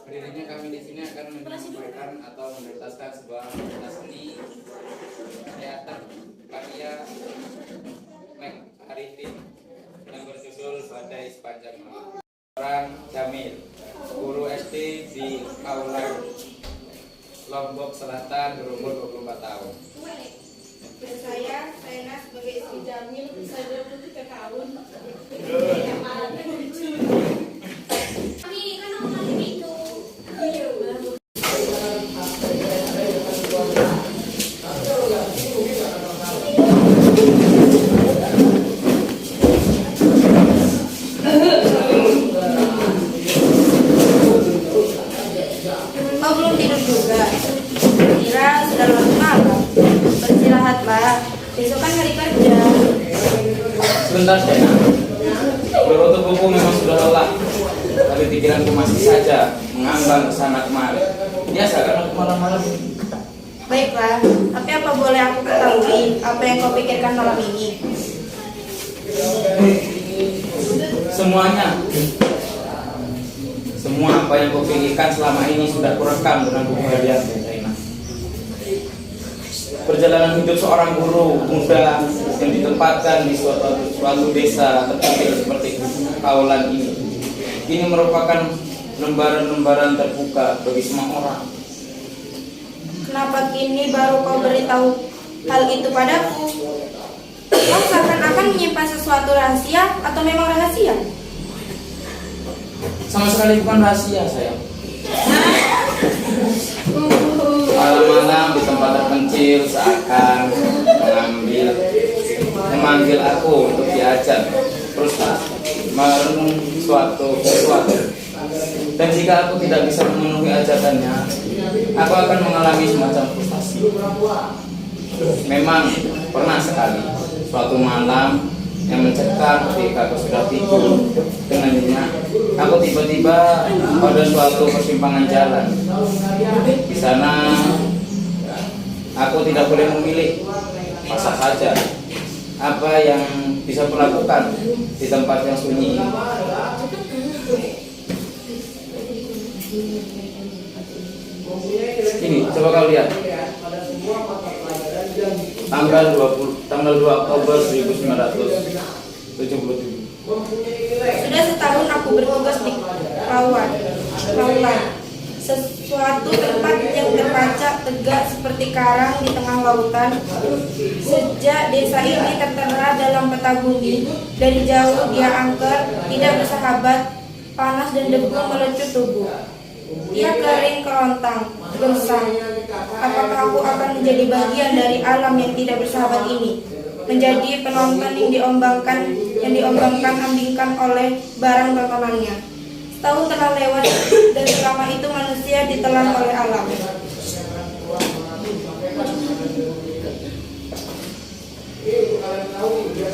Berdirinya kami di sini akan menyampaikan atau menuntaskan sebuah cerita seni teater karya Mek Arifin yang berjudul Badai Sepanjang Malam. Orang Jamil, guru SD di Aulan, Lombok Selatan, berumur 24 tahun. Dan saya sebagai istri Jamil, saya 23 tahun. Oh, belum tidur juga. Kira sudah larut malam. Beristirahatlah. Besok kan hari kerja. Sebentar saya. Berotot buku memang sudah lelah, tapi pikiranku masih saja mengambang kesana kemari. Biasa kan aku malam-malam. Baiklah, tapi apa boleh aku ketahui apa yang kau pikirkan malam ini? Semuanya. Semua apa yang kau pikirkan selama ini sudah kurekam dengan buku harian Zaina. Perjalanan hidup seorang guru muda yang ditempatkan di suatu desa terpencil seperti Aulan ini merupakan lembaran-lembaran terbuka bagi semua orang. Kenapa kini baru kau beritahu hal itu padaku? Kau seakan-akan menyimpan sesuatu rahasia atau memang rahasia? Sama sekali bukan rahasia, sayang. Malam-malam di tempat terpencil seakan memanggil aku untuk diajak terus merenung sesuatu. Dan jika aku tidak bisa memenuhi ajakannya, aku akan mengalami semacam frustasi. Memang pernah sekali suatu malam yang mencekam ketika aku sudah tidur dengan nyenyak, aku tiba-tiba pada suatu persimpangan jalan. Di sana aku tidak boleh memilih, pasrah saja apa yang bisa kulakukan di tempat yang sunyi. Ini coba kau lihat. Tanggal 2 Oktober 1977. Sudah setahun aku bertugas di Aulan. Sesuatu tempat yang terpacak tegak seperti karang di tengah lautan. Sejak desa ini tertera dalam peta bumi, dari jauh dia angker, tidak bersahabat, panas dan debu melecut tubuh. Dia kering kerontang, gersang. Apakah aku akan menjadi bagian dari alam yang tidak bersahabat ini? Menjadi penonton yang diombang-ambingkan oleh barang tontonannya. Setahun telah lewat dan selama itu manusia ditelan oleh alam.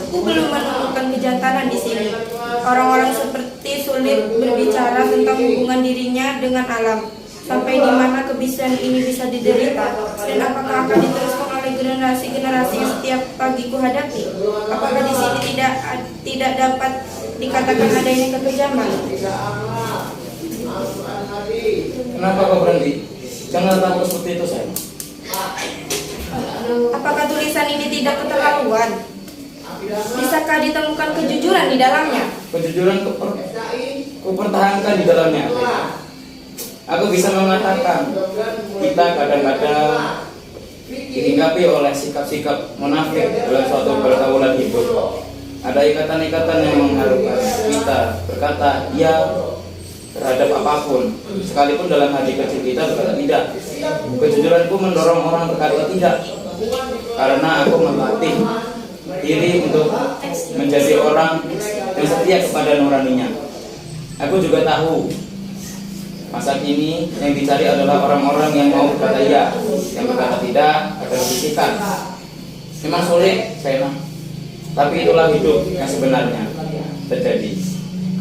Aku belum menemukan kejantanan di sini. Orang-orang seperti sulit berbicara tentang hubungan dirinya dengan alam. Sampai di mana kebiasaan ini bisa diderita, dan apakah akan diteruskan oleh generasi-generasi yang setiap pagi ku hadapi? Apakah di sini tidak dapat dikatakan adanya kekejaman? Kenapa kau berhenti? Jangan takut seperti itu, sayang. Apakah tulisan ini tidak keterlaluan? Bisakah ditemukan kejujuran di dalamnya? Kejujuran kupertahankan di dalamnya. Aku bisa mengatakan kita kadang-kadang dihinggapi oleh sikap-sikap munafik dalam suatu pergaulan hidup. Ada ikatan-ikatan yang mengharuskan kita berkata iya terhadap apapun, sekalipun dalam hati kecil kita berkata tidak. Kejujuranku mendorong orang berkata tidak, karena aku melatih diri untuk menjadi orang yang setia kepada nuraninya. Aku juga tahu masa kini yang dicari adalah orang-orang yang mau berkata iya, yang berkata tidak akan disikat. Memang sulit, sayang, tapi itulah hidup yang sebenarnya terjadi.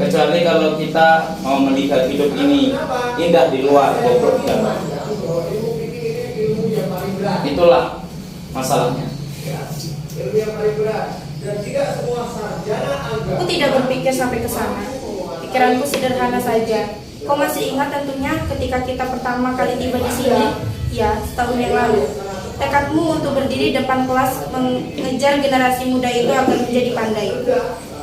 Kecuali kalau kita mau melihat hidup ini indah di luar, goblok di dalam. Itulah masalahnya. Aku tidak berpikir sampai ke sana. Pikiranku sederhana saja. Kau masih ingat tentunya ketika kita pertama kali tiba di sini? Ya, setahun yang lalu. Tekadmu untuk berdiri depan kelas mengejar generasi muda itu agar menjadi pandai.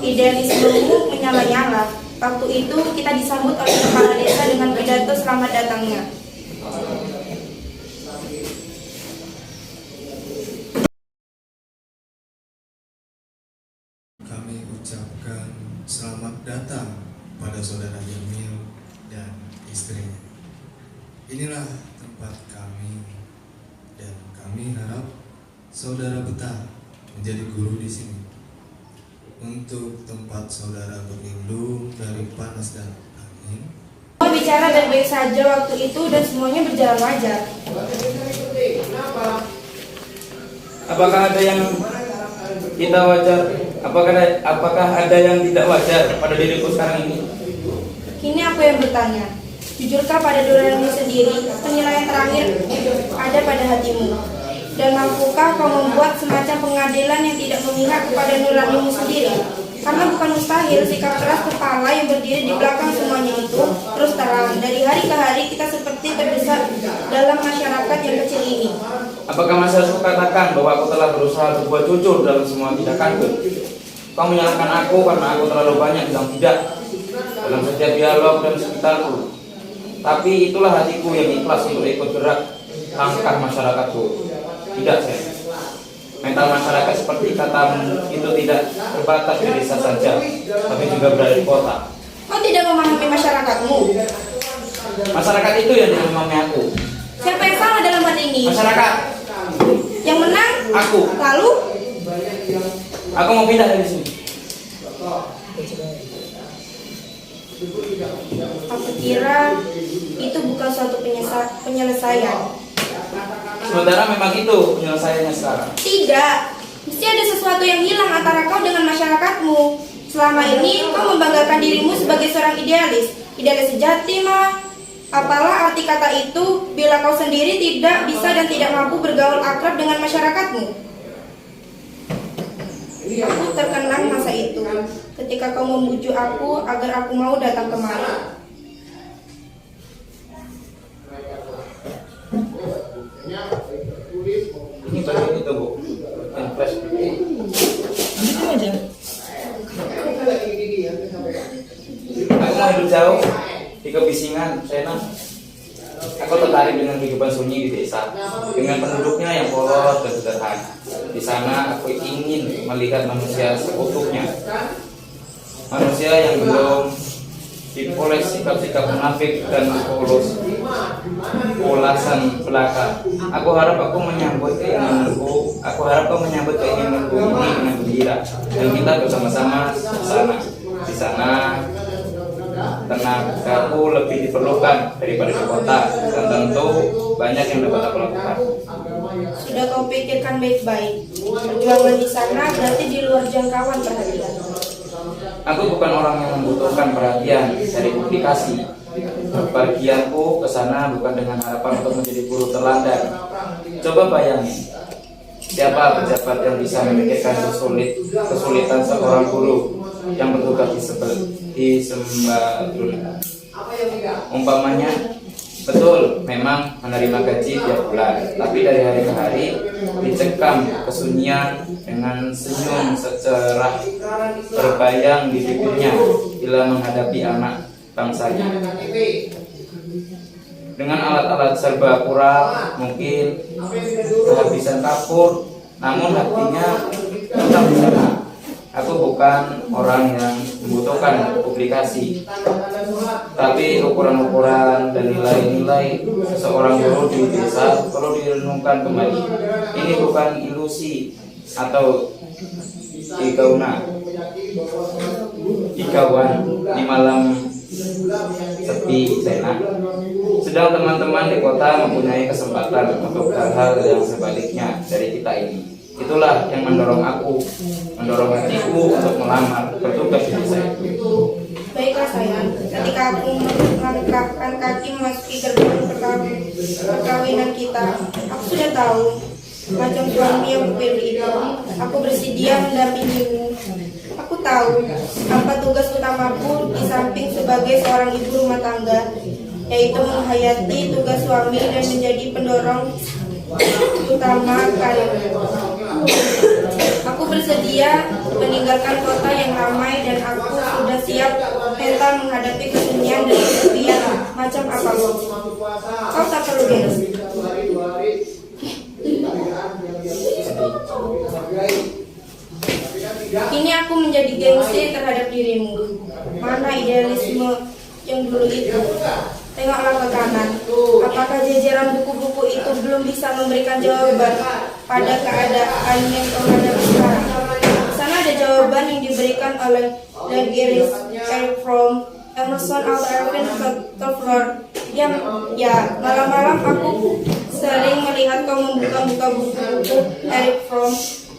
Idealismemu menyala-nyala. Waktu itu kita disambut oleh kepala desa dengan pidato selamat datangnya. Kami ucapkan selamat datang pada saudara Jamil dan istrinya. Inilah tempat kami dan kami harap saudara betah menjadi guru di sini. Untuk tempat saudara berlindung dari panas dan angin. Kau bicara baik-baik saja waktu itu dan semuanya berjalan wajar. Apakah ada yang tidak wajar? Apakah ada yang tidak wajar pada diriku sekarang ini? Kini aku yang bertanya. Jujurkah pada dirimu sendiri penilaian terakhir ada pada hatimu? Dan mampukah kau membuat semacam pengadilan yang tidak memihak kepada nuranimu sendiri? Karena bukan mustahil sikap keras kepala yang berdiri di belakang semuanya itu terus terang. Dari hari ke hari kita seperti terdesak dalam masyarakat yang kecil ini. Apakah masih harus kukatakan bahwa aku telah berusaha berbuat jujur dalam semua tindakanku? Kau menyalahkan aku karena aku terlalu banyak bilang tidak dalam setiap dialog dan sekitarku. Tapi itulah hatiku yang ikhlas untuk ikut gerak langkah masyarakatku. Tidak, saya. Mental masyarakat seperti katamu itu tidak terbatas di desa saja, tapi juga berada di kota. Kau tidak memahami masyarakatmu. Masyarakat itu yang tidak memahami aku. Siapa yang salah dalam hal ini? Masyarakat. Yang menang? Aku. Lalu? Aku mau pindah dari sini. Aku kira itu bukan suatu penyelesaian. Sementara memang itu penyelesaiannya sekarang. Tidak, mesti ada sesuatu yang hilang antara kau dengan masyarakatmu. Selama ini kau membanggakan dirimu sebagai seorang idealis sejati mah. Apalah arti kata itu bila kau sendiri tidak bisa dan tidak mampu bergaul akrab dengan masyarakatmu? Aku terkenang masa itu, ketika kau membujuk aku agar aku mau datang kemari. Ini baru itu, Bu. Yang fresh. Gitu aja. Aku mau hidup jauh di kebisingan, Sena. Aku tertarik dengan kehidupan sunyi di desa, dengan penduduknya yang polos dan sederhana. Di sana aku ingin melihat manusia seutuhnya, manusia yang belum dipoles sikap-sikap munafik dan polos, polasan belaka. Aku harap aku menyambut keinginanku ini dengan gembira, dan kita bersama-sama di sana. Di sana tenagaku lebih diperlukan daripada di kota, dan tentu banyak yang dapat aku lakukan. Sudah kau pikirkan baik-baik. Perjuangan di sana berarti di luar jangkauan perhatian. Aku bukan orang yang membutuhkan perhatian dari publikasi. Pergianku ke sana bukan dengan harapan untuk menjadi guru terlandar. Coba bayangin, siapa pejabat yang bisa memikirkan kesulitan seorang guru yang bertugas di Sembadruna? Umpamanya, betul, memang menerima gaji tiap bulan, tapi dari hari ke hari dicekam kesunyian dengan senyum secerah terbayang di bibirnya bila menghadapi anak bangsanya. Dengan alat-alat serba kurang, mungkin kehabisan kapur, namun hatinya tetap di sana. Aku bukan orang yang membutuhkan publikasi, tapi ukuran-ukuran dan nilai-nilai seseorang guru di desa perlu direnungkan kembali. Ini bukan ilusi atau ikauan di malam sepi, Sena. Sedang teman-teman di kota mempunyai kesempatan untuk hal-hal yang sebaliknya dari kita ini. Itulah yang mendorong hatiku untuk melamar bertugas di desa itu. Baiklah sayang, ketika aku melangkahkan kaki memasuki gerbang perkawinan kita, aku sudah tahu macam suami yang kupilih itu. Aku bersedia mendampingimu Aku tahu apa tugas utamaku di samping sebagai seorang ibu rumah tangga, yaitu menghayati tugas suami dan menjadi pendorong utama karir. Aku bersedia meninggalkan kota yang ramai dan aku sudah siap mental menghadapi kesunyian dan kesepian macam apapun. Kau tak perlu gengsi. Kini aku menjadi gengsi terhadap dirimu. Mana idealisme yang dulu itu? Tengoklah ke kanan. Apakah jajaran buku-buku itu belum bisa memberikan jawaban pada keadaan yang kau hadapi sekarang? Di sana ada jawaban yang diberikan oleh Dan Iris, Eric Fromm, Emerson, Alvin Toffler. Yang malam-malam aku sering melihat kau membuka-buka buku-buku Eric Fromm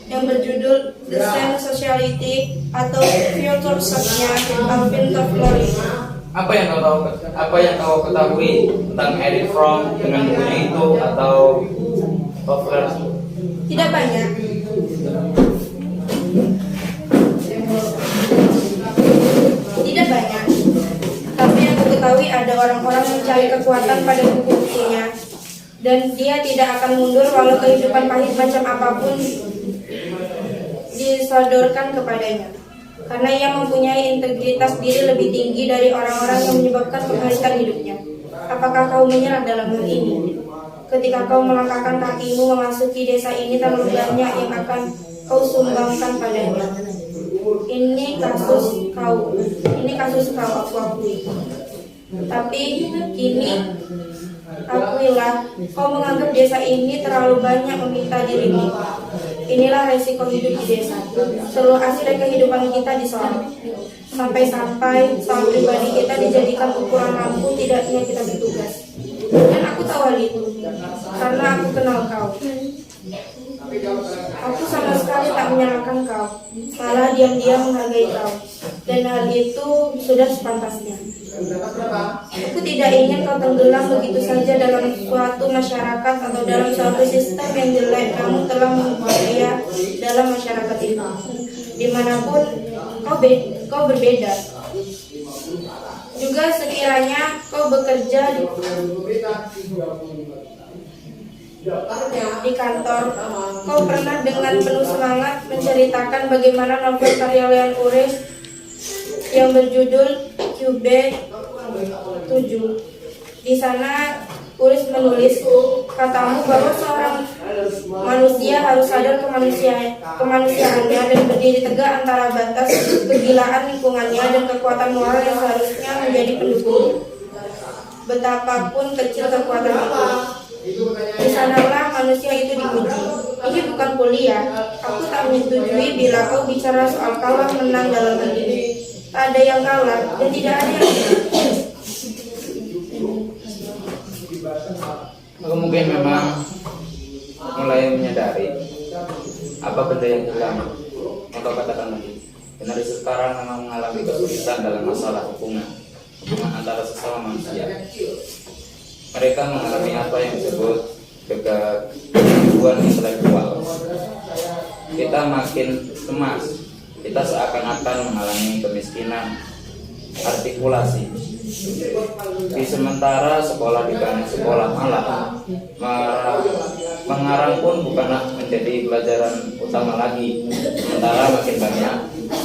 yang berjudul The Same Sociality atau Philosophy-nya Alvin Toffler. Apa yang kau ketahui tentang Eric Fromm dengan bukunya itu atau Toffler? Tidak banyak. Tidak banyak. Tapi yang aku ketahui ada orang-orang mencari kekuatan pada buku-bukunya, dan dia tidak akan mundur walau kehidupan pahit macam apapun disodorkan kepadanya. Karena ia mempunyai integritas diri lebih tinggi dari orang-orang yang menyebabkan kepahitan hidupnya. Apakah kau menyerah dalam hal ini? Ketika kau melangkahkan kakimu memasuki desa ini, terlalu banyak yang akan kau sumbangkan padanya. Ini kasus kau, aku akui. Tapi kini akuilah, kau menganggap desa ini terlalu banyak meminta dirimu. Inilah resiko hidup di desa. Seluruh aspek kehidupan kita disorot. Sampai-sampai soal pribadi kita dijadikan ukuran mampu tidaknya kita bertugas. Dan aku tahu hal itu karena aku kenal kau. Aku sama sekali tak menyalahkan kau, malah diam-diam menghargai kau. Dan hal itu sudah sepantasnya. Aku tidak ingin kau tenggelam begitu saja dalam suatu masyarakat atau dalam suatu sistem yang jelek. Kamu telah membudaya dalam masyarakat itu. Dimanapun kau berbeda. Juga sekiranya kau bekerja di kantor, kau pernah dengan penuh semangat menceritakan bagaimana novel karya Leon Uris yang berjudul QB7. Di sana Uris menulis, katamu bahwa seorang manusia harus sadar kemanusiaannya dan berdiri tegak antara batas kegilaan lingkungannya dan kekuatan moral yang seharusnya menjadi pendukung. Betapapun kecil kekuatan itu, di sanalah manusia itu diuji. Ini bukan kuliah. Aku tak menyetujui bila kau bicara soal kalah menang dalam hal ini. Tak ada yang kalah dan tidak ada yang menang. Aku mungkin memang mulai menyadari apa benda yang hilang yang kau katakan tadi. Generasi sekarang memang mengalami kesulitan dalam masalah hubungan antara sesama manusia. Mereka mengalami apa yang disebut kegangguan intelektual. Kita makin cemas. Kita seakan-akan mengalami kemiskinan artikulasi. Di sementara sekolah dibanding sekolah malah mengarang pun bukanlah menjadi pelajaran utama lagi. Sementara makin banyak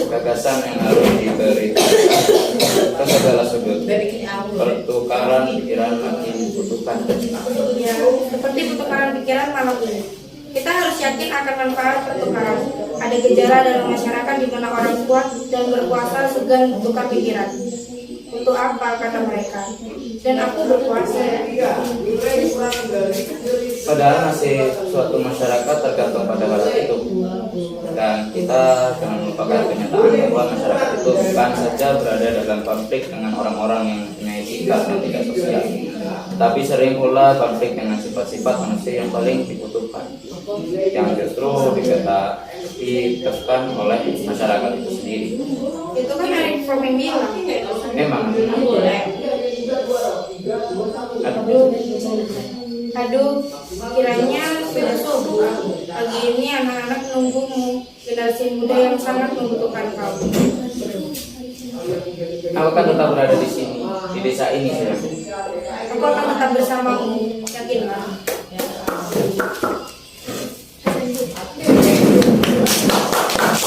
gagasan yang harus diberikan ke segala sudut. Pertukaran pikiran makin dibutuhkan. Ya, seperti pertukaran pikiran malam ini. Kita harus yakin akan manfaat pertukaran. Ada gejala dalam masyarakat di mana orang kuat dan berkuasa segan bertukar pikiran. Untuk apa, kata mereka? Dan aku berkuasa. Padahal masih suatu masyarakat tergantung pada hal itu. Dan kita jangan melupakan kenyataan bahwa masyarakat itu bukan saja berada dalam konflik dengan orang-orang yang mempunyai sikap yang tidak sosial, tapi sering pula konflik dengan sifat-sifat manusia yang paling dibutuhkan, yang justru ditekan oleh masyarakat itu sendiri. Itu kan Eric Fromm yang bilang. Memang. Aduh, kiranya sudah subuh. Pagi ini anak-anak menunggumu. generasi muda yang sangat membutuhkan kau. Aku akan tetap berada di sini, di desa ini sayang. Aku akan tetap bersamamu, yakinlah.